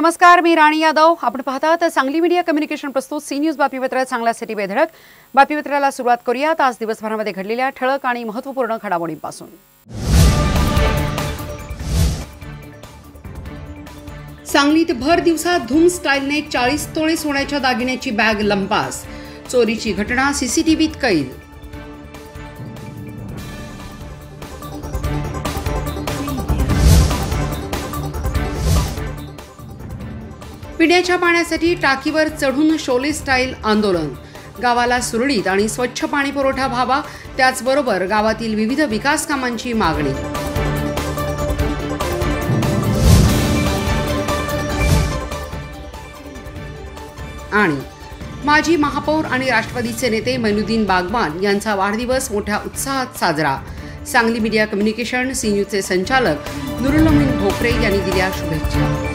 नमस्कार, मी राणी यादव. आपण पाहतात सांगली मीडिया कम्युनिकेशन प्रस्तुत सी न्यूज बातमीपत्र. चांगल्यासाठी बेधडक बातमीपत्राला सुरुवात करूयात आज दिवसभरामध्ये घडलेल्या ठळक आणि महत्त्वपूर्ण घडामोडींपासून. सांगलीत भर दिवसात धूम स्टाईलने 40 तोळे सोन्याच्या दागिन्याची बॅग लंपास. चोरीची घटना सीसीटीव्हीत कैद. पिण्याच्या पाण्यासाठी टाकीवर चढून शोले स्टाईल आंदोलन. गावाला सुरळीत आणि स्वच्छ पाणी पुरवठा व्हावा, त्याचबरोबर गावातील विविध विकास कामांची मागणी. आणि माजी महापौर आणि राष्ट्रवादीचे नेते मैनुद्दीन बागवान यांचा वाढदिवस मोठ्या उत्साहात साजरा. सांगली मीडिया कम्युनिकेशन सी न्यूजचे संचालक नुरुल अमीन भोकरे यांनी दिल्या शुभेच्छा.